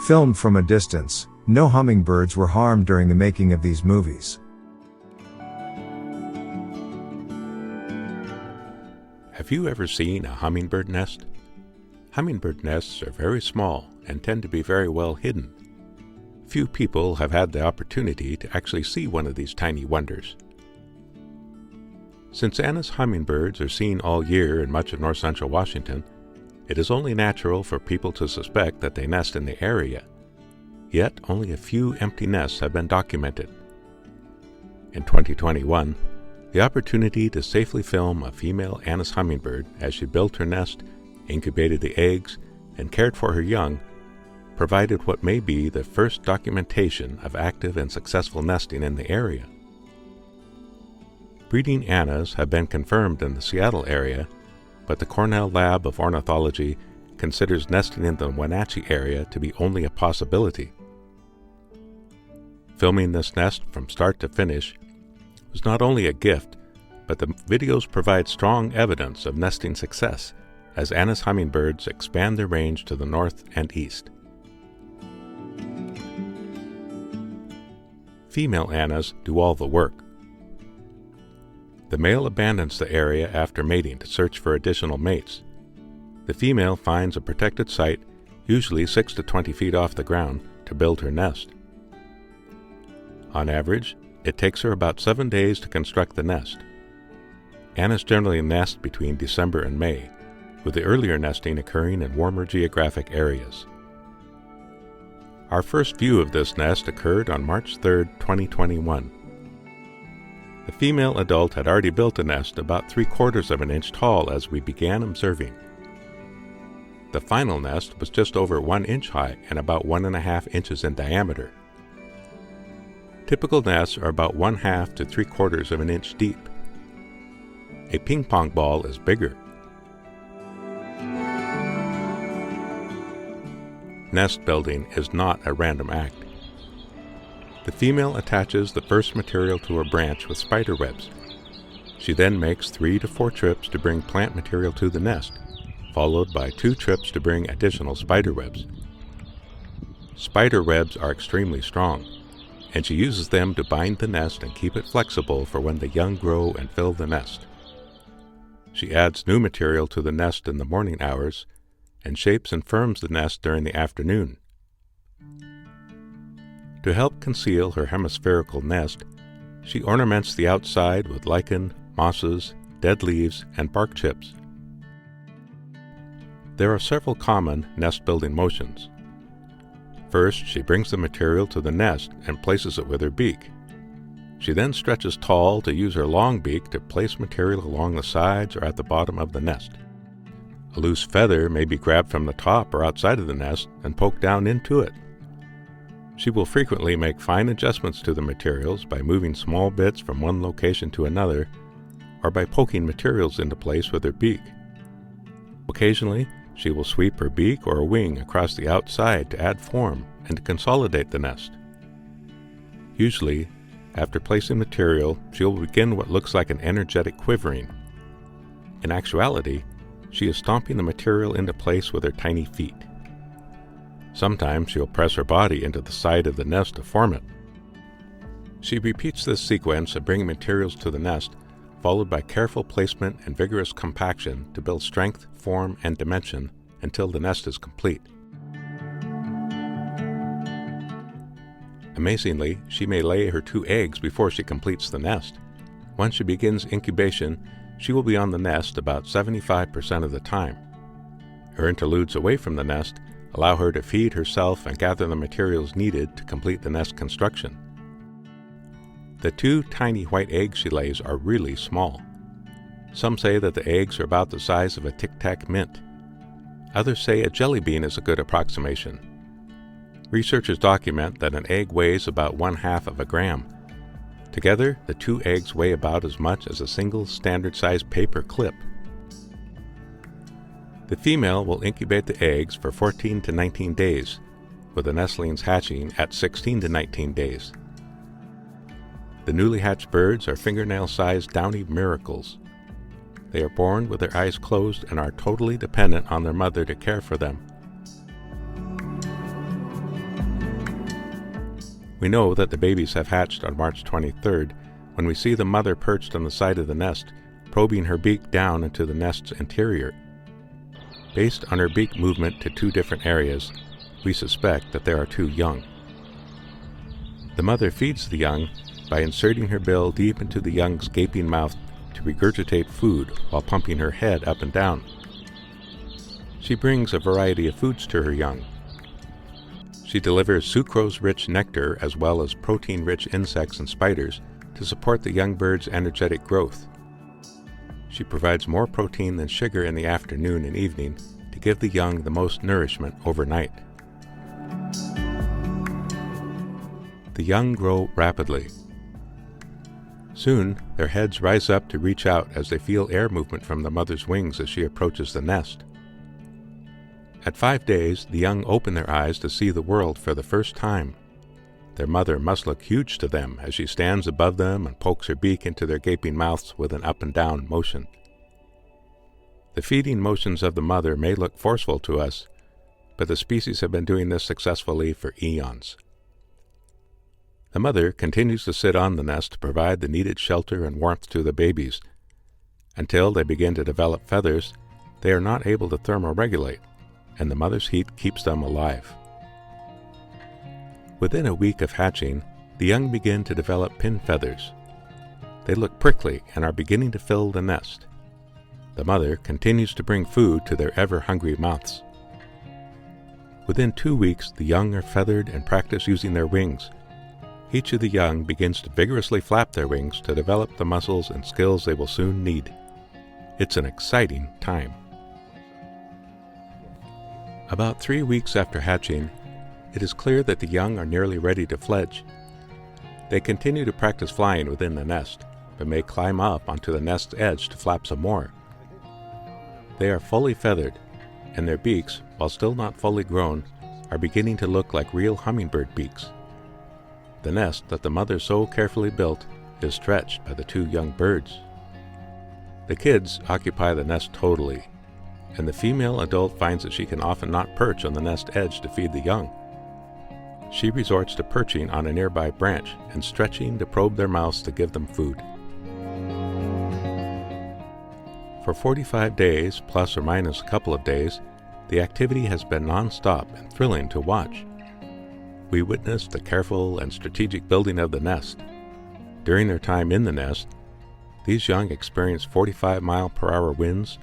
Filmed from a distance, no hummingbirds were harmed during the making of these movies. Have you ever seen a hummingbird nest? Hummingbird nests are very small and tend to be very well hidden. Few people have had the opportunity to actually see one of these tiny wonders. Since Anna's hummingbirds are seen all year in much of north-central Washington, it is only natural for people to suspect that they nest in the area. Yet, only a few empty nests have been documented. In 2021, the opportunity to safely film a female Anna's hummingbird as she built her nest, incubated the eggs, and cared for her young provided what may be the first documentation of active and successful nesting in the area. Breeding Annas have been confirmed in the Seattle area, but the Cornell Lab of Ornithology considers nesting in the Wenatchee area to be only a possibility. Filming this nest from start to finish was not only a gift, but the videos provide strong evidence of nesting success as Anna's hummingbirds expand their range to the north and east. Female Annas do all the work. The male abandons the area after mating to search for additional mates. The female finds a protected site, usually 6 to 20 feet off the ground, to build her nest. On average, it takes her about 7 days to construct the nest. Annas generally nest between December and May, with the earlier nesting occurring in warmer geographic areas. Our first view of this nest occurred on March 3, 2021. The female adult had already built a nest about 3/4 of an inch tall as we began observing. The final nest was just over 1 inch high and about 1.5 inches in diameter. Typical nests are about 1/2 to 3/4 of an inch deep. A ping pong ball is bigger. Nest building is not a random act. The female attaches the first material to her branch with spider webs. She then makes 3 to 4 trips to bring plant material to the nest, followed by 2 trips to bring additional spider webs. Spider webs are extremely strong, and she uses them to bind the nest and keep it flexible for when the young grow and fill the nest. She adds new material to the nest in the morning hours and shapes and firms the nest during the afternoon. To help conceal her hemispherical nest, she ornaments the outside with lichen, mosses, dead leaves, and bark chips. There are several common nest-building motions. First, she brings the material to the nest and places it with her beak. She then stretches tall to use her long beak to place material along the sides or at the bottom of the nest. A loose feather may be grabbed from the top or outside of the nest and poked down into it. She will frequently make fine adjustments to the materials by moving small bits from one location to another or by poking materials into place with her beak. Occasionally, she will sweep her beak or a wing across the outside to add form and to consolidate the nest. Usually, after placing material, she will begin what looks like an energetic quivering. In actuality, she is stomping the material into place with her tiny feet. Sometimes she will press her body into the side of the nest to form it. She repeats this sequence of bringing materials to the nest, followed by careful placement and vigorous compaction to build strength, form, and dimension until the nest is complete. Amazingly, she may lay her 2 eggs before she completes the nest. Once she begins incubation, she will be on the nest about 75% of the time. Her interludes away from the nest allow her to feed herself and gather the materials needed to complete the nest construction. The 2 tiny white eggs she lays are really small. Some say that the eggs are about the size of a Tic Tac mint. Others say a jelly bean is a good approximation. Researchers document that an egg weighs about 1/2 of a gram. Together, the 2 eggs weigh about as much as a single standard-sized paper clip. The female will incubate the eggs for 14 to 19 days, with the nestlings hatching at 16 to 19 days. The newly hatched birds are fingernail-sized downy miracles. They are born with their eyes closed and are totally dependent on their mother to care for them. We know that the babies have hatched on March 23rd when we see the mother perched on the side of the nest, probing her beak down into the nest's interior. Based on her beak movement to two different areas, we suspect that there are two young. The mother feeds the young by inserting her bill deep into the young's gaping mouth to regurgitate food while pumping her head up and down. She brings a variety of foods to her young. She delivers sucrose-rich nectar as well as protein-rich insects and spiders to support the young bird's energetic growth. She provides more protein than sugar in the afternoon and evening to give the young the most nourishment overnight. The young grow rapidly. Soon, their heads rise up to reach out as they feel air movement from the mother's wings as she approaches the nest. At 5 days, the young open their eyes to see the world for the first time. Their mother must look huge to them as she stands above them and pokes her beak into their gaping mouths with an up and down motion. The feeding motions of the mother may look forceful to us, but the species have been doing this successfully for eons. The mother continues to sit on the nest to provide the needed shelter and warmth to the babies. Until they begin to develop feathers, they are not able to thermoregulate, and the mother's heat keeps them alive. Within a week of hatching, the young begin to develop pin feathers. They look prickly and are beginning to fill the nest. The mother continues to bring food to their ever-hungry mouths. Within 2 weeks, the young are feathered and practice using their wings. Each of the young begins to vigorously flap their wings to develop the muscles and skills they will soon need. It's an exciting time. About 3 weeks after hatching, it is clear that the young are nearly ready to fledge. They continue to practice flying within the nest, but may climb up onto the nest's edge to flap some more. They are fully feathered, and their beaks, while still not fully grown, are beginning to look like real hummingbird beaks. The nest that the mother so carefully built is stretched by the two young birds. The kids occupy the nest totally, and the female adult finds that she can often not perch on the nest edge to feed the young. She resorts to perching on a nearby branch and stretching to probe their mouths to give them food. For 45 days, plus or minus a couple of days, the activity has been non-stop and thrilling to watch. We witnessed the careful and strategic building of the nest. During their time in the nest, these young experienced 45-mile-per-hour winds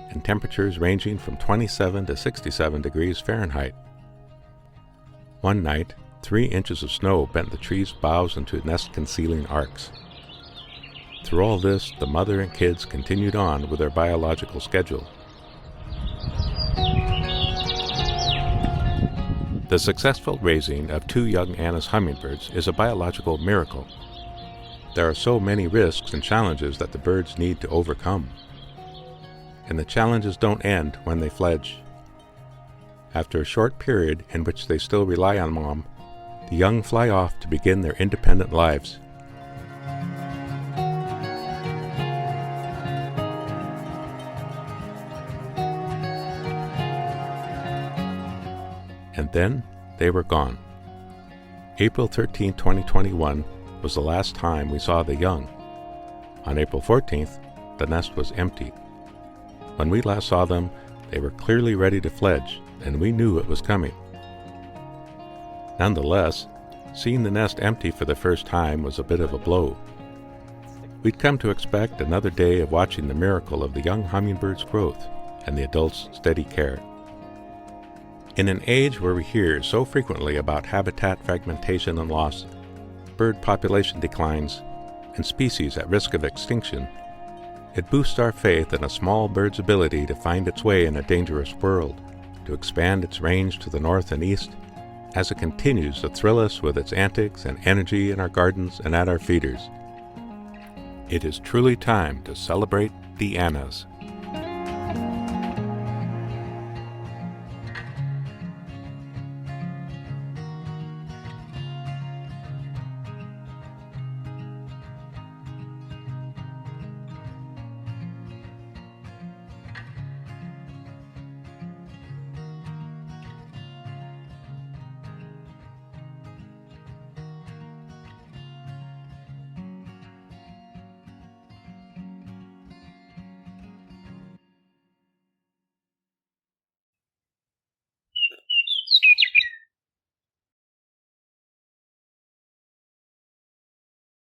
and temperatures ranging from 27 to 67 degrees Fahrenheit. One night, 3 inches of snow bent the tree's boughs into nest-concealing arcs. Through all this, the mother and kids continued on with their biological schedule. The successful raising of 2 young Anas hummingbirds is a biological miracle. There are so many risks and challenges that the birds need to overcome. And the challenges don't end when they fledge. After a short period in which they still rely on mom, the young fly off to begin their independent lives. And then they were gone. April 13, 2021 was the last time we saw the young. On April 14th, the nest was empty. When we last saw them, they were clearly ready to fledge, and we knew it was coming. Nonetheless, seeing the nest empty for the first time was a bit of a blow. We'd come to expect another day of watching the miracle of the young hummingbird's growth and the adult's steady care. In an age where we hear so frequently about habitat fragmentation and loss, bird population declines, and species at risk of extinction, it boosts our faith in a small bird's ability to find its way in a dangerous world, to expand its range to the north and east, as it continues to thrill us with its antics and energy in our gardens and at our feeders. It is truly time to celebrate the Anas.